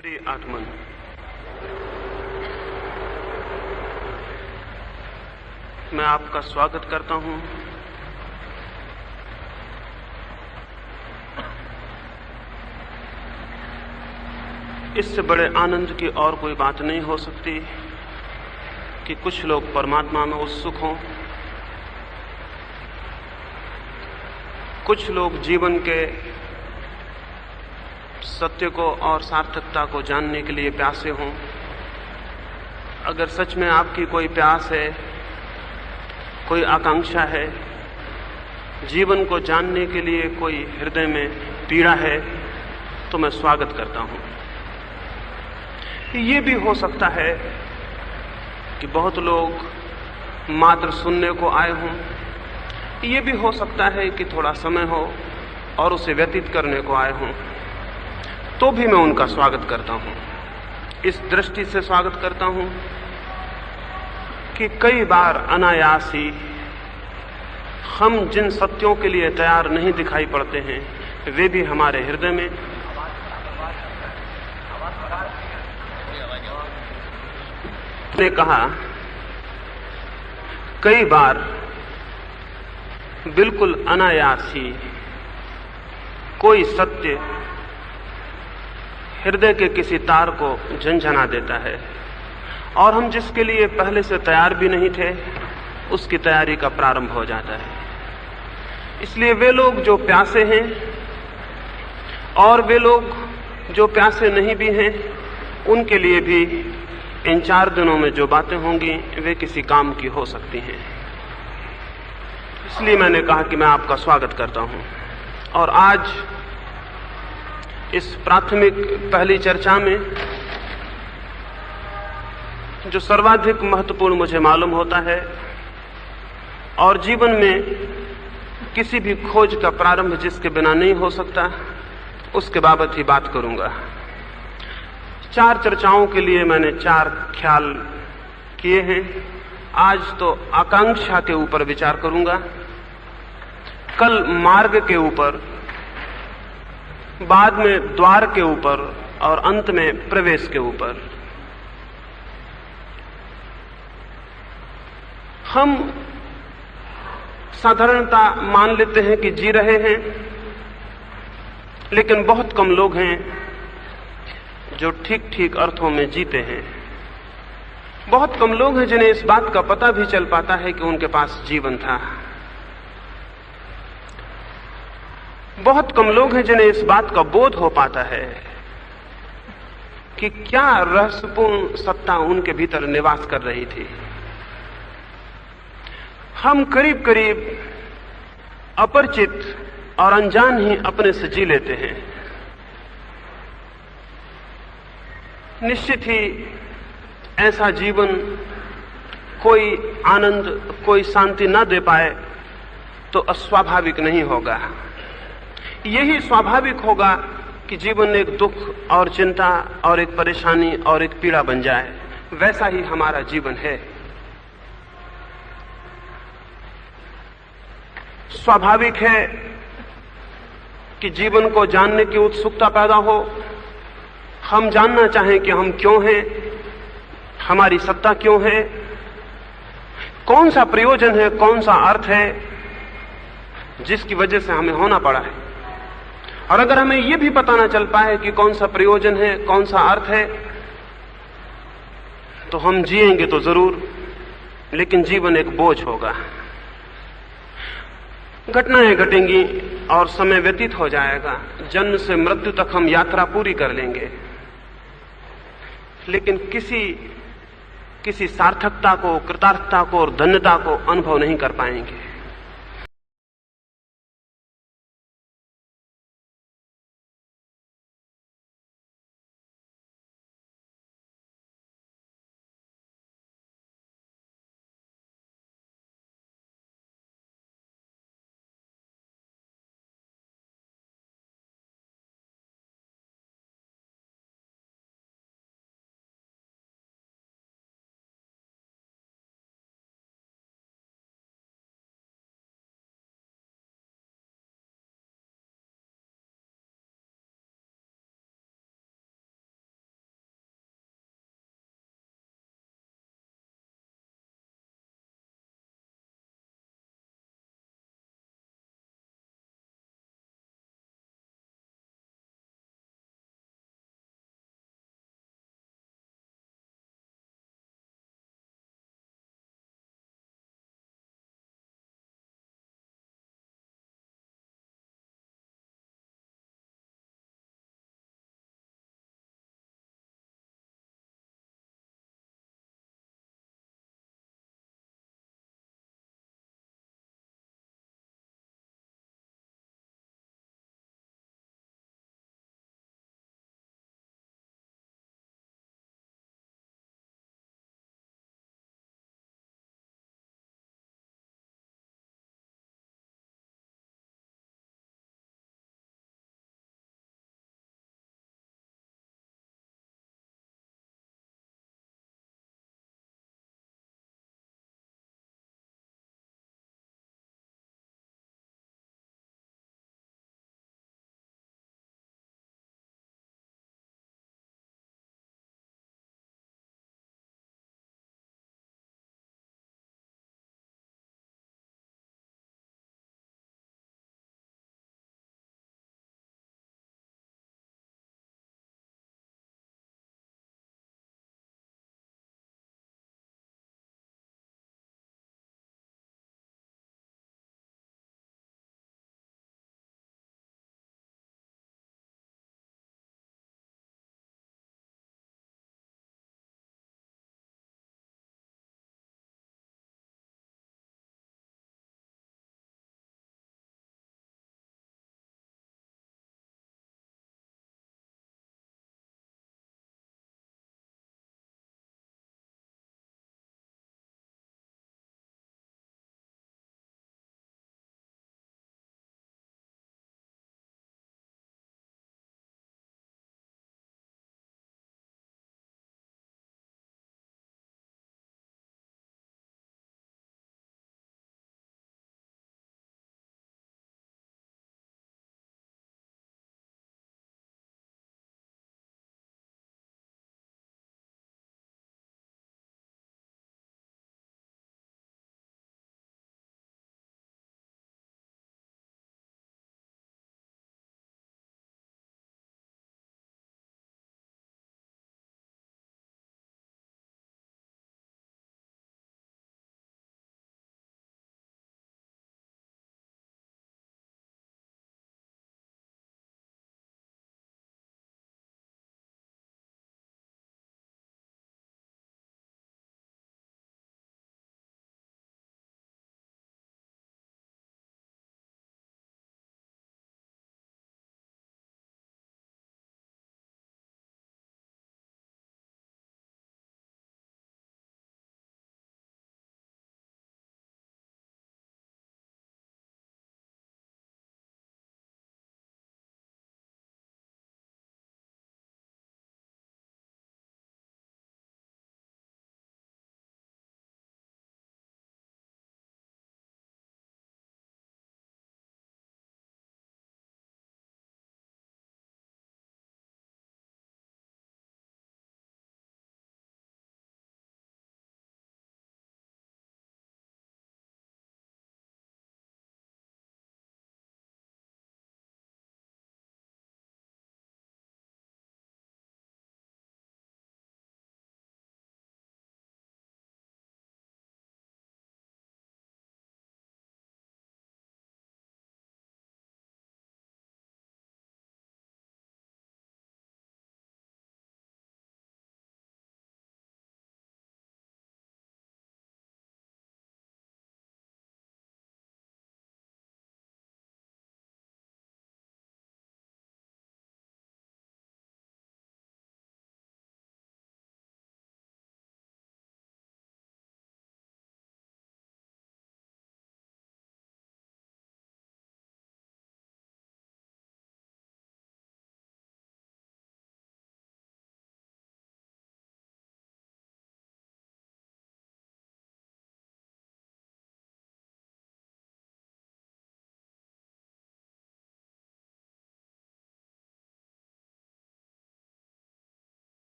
प्रिय आत्मन, मैं आपका स्वागत करता हूं इससे बड़े आनंद की और कोई बात नहीं हो सकती कि कुछ लोग परमात्मा में उत्सुक हों, कुछ लोग जीवन के सत्य को और सार्थकता को जानने के लिए प्यासे हों। अगर सच में आपकी कोई प्यास है, कोई आकांक्षा है, जीवन को जानने के लिए कोई हृदय में पीड़ा है, तो मैं स्वागत करता हूं। ये भी हो सकता है कि बहुत लोग मात्र सुनने को आए हों, ये भी हो सकता है कि थोड़ा समय हो और उसे व्यतीत करने को आए हों, तो भी मैं उनका स्वागत करता हूं। इस दृष्टि से स्वागत करता हूं कि कई बार अनायास ही हम जिन सत्यों के लिए तैयार नहीं दिखाई पड़ते हैं, वे भी हमारे हृदय में ने कहा, कई बार बिल्कुल अनायास ही कोई सत्य हृदय के किसी तार को झंझना देता है और हम जिसके लिए पहले से तैयार भी नहीं थे, उसकी तैयारी का प्रारंभ हो जाता है। इसलिए वे लोग जो प्यासे हैं और वे लोग जो प्यासे नहीं भी हैं, उनके लिए भी इन 4 दिनों में जो बातें होंगी वे किसी काम की हो सकती हैं। इसलिए मैंने कहा कि मैं आपका स्वागत करता हूं। और आज इस प्राथमिक पहली चर्चा में जो सर्वाधिक महत्वपूर्ण मुझे मालूम होता है और जीवन में किसी भी खोज का प्रारंभ जिसके बिना नहीं हो सकता, उसके बाबत ही बात करूंगा। 4 चर्चाओं के लिए मैंने 4 ख्याल किए हैं। आज तो आकांक्षा के ऊपर विचार करूंगा, कल मार्ग के ऊपर, बाद में द्वार के ऊपर और अंत में प्रवेश के ऊपर। हम साधारणता मान लेते हैं कि जी रहे हैं, लेकिन बहुत कम लोग हैं जो ठीक ठीक अर्थों में जीते हैं। बहुत कम लोग हैं जिन्हें इस बात का पता भी चल पाता है कि उनके पास जीवन था। बहुत कम लोग हैं जिन्हें इस बात का बोध हो पाता है कि क्या रहस्यपूर्ण सत्ता उनके भीतर निवास कर रही थी। हम करीब करीब अपरिचित और अनजान ही अपने से जी लेते हैं। निश्चित ही ऐसा जीवन कोई आनंद, कोई शांति न दे पाए तो अस्वाभाविक नहीं होगा। यही स्वाभाविक होगा कि जीवन एक दुख और चिंता और एक परेशानी और एक पीड़ा बन जाए। वैसा ही हमारा जीवन है। स्वाभाविक है कि जीवन को जानने की उत्सुकता पैदा हो। हम जानना चाहें कि हम क्यों हैं, हमारी सत्ता क्यों है, कौन सा प्रयोजन है, कौन सा अर्थ है जिसकी वजह से हमें होना पड़ा है। और अगर हमें यह भी पता ना चल पाए कि कौन सा प्रयोजन है, कौन सा अर्थ है, तो हम जिएंगे तो जरूर, लेकिन जीवन एक बोझ होगा। घटनाएं घटेंगी और समय व्यतीत हो जाएगा। जन्म से मृत्यु तक हम यात्रा पूरी कर लेंगे, लेकिन किसी सार्थकता को, कृतार्थता को और धन्यता को अनुभव नहीं कर पाएंगे।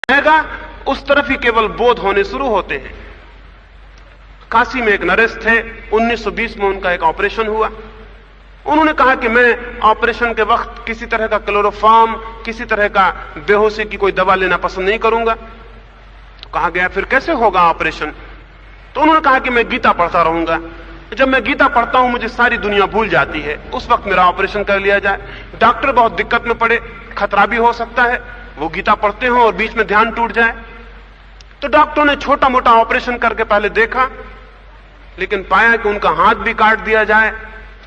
जाएगा उस तरफ ही केवल बोध होने शुरू होते हैं। काशी में एक नरेश थे, 1920 में उनका एक ऑपरेशन हुआ। उन्होंने कहा कि मैं ऑपरेशन के वक्त किसी तरह का क्लोरोफॉर्म, किसी तरह का बेहोशी की कोई दवा लेना पसंद नहीं करूंगा। तो कहा गया फिर कैसे होगा ऑपरेशन? तो उन्होंने कहा कि मैं गीता पढ़ता रहूंगा। जब मैं गीता पढ़ता हूं मुझे सारी दुनिया भूल जाती है, उस वक्त मेरा ऑपरेशन कर लिया जाए। डॉक्टर बहुत दिक्कत में पड़े, खतरा भी हो सकता है, वो गीता पढ़ते हो और बीच में ध्यान टूट जाए। तो डॉक्टरों ने छोटा मोटा ऑपरेशन करके पहले देखा, लेकिन पाया कि उनका हाथ भी काट दिया जाए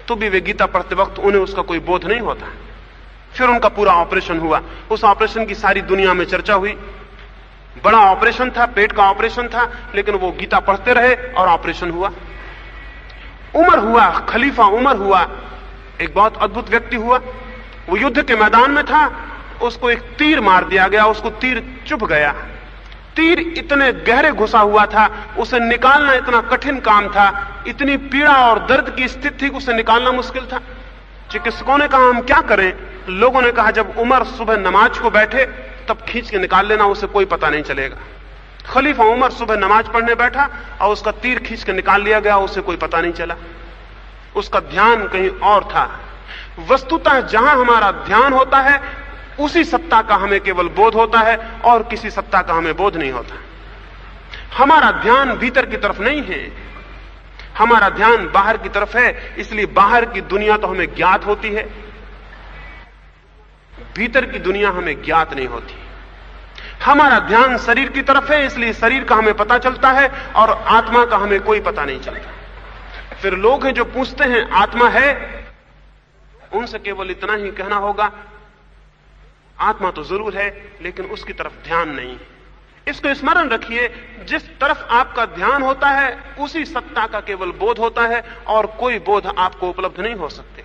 तो भी वे गीता पढ़ते वक्त उन्हें उसका कोई बोध नहीं होता। फिर उनका पूरा ऑपरेशन हुआ। उस ऑपरेशन की सारी दुनिया में चर्चा हुई। बड़ा ऑपरेशन था, पेट का ऑपरेशन था, लेकिन वो गीता पढ़ते रहे और ऑपरेशन हुआ। उमर हुआ, खलीफा उमर हुआ, एक बहुत अद्भुत व्यक्ति हुआ। वो युद्ध के मैदान में था, उसको एक तीर मार दिया गया, उसको तीर चुभ गया। तीर इतने गहरे घुसा हुआ था, उसे निकालना इतना कठिन काम था, इतनी पीड़ा और दर्द की स्थिति थी कि उसे निकालना मुश्किल था। चिकित्सकों ने कहा हम क्या करें? लोगों ने कहा जब उमर सुबह नमाज को बैठे तब खींच के निकाल लेना, उसे कोई पता नहीं चलेगा। खलीफा उमर सुबह नमाज पढ़ने बैठा और उसका तीर खींच के निकाल लिया गया, उसे कोई पता नहीं चला। उसका ध्यान कहीं और था। वस्तुतः जहां हमारा ध्यान होता है उसी सत्ता का हमें केवल बोध होता है और किसी सत्ता का हमें बोध नहीं होता। हमारा ध्यान भीतर की तरफ नहीं है, हमारा ध्यान बाहर की तरफ है। इसलिए बाहर की दुनिया तो हमें ज्ञात होती है, भीतर की दुनिया हमें ज्ञात नहीं होती। हमारा ध्यान शरीर की तरफ है, इसलिए शरीर का हमें पता चलता है और आत्मा का हमें कोई पता नहीं चलता। फिर लोग हैं जो पूछते हैं आत्मा है, उनसे केवल इतना ही कहना होगा आत्मा तो जरूर है, लेकिन उसकी तरफ ध्यान नहीं। इसको स्मरण रखिए, जिस तरफ आपका ध्यान होता है उसी सत्ता का केवल बोध होता है और कोई बोध आपको उपलब्ध नहीं हो सकते।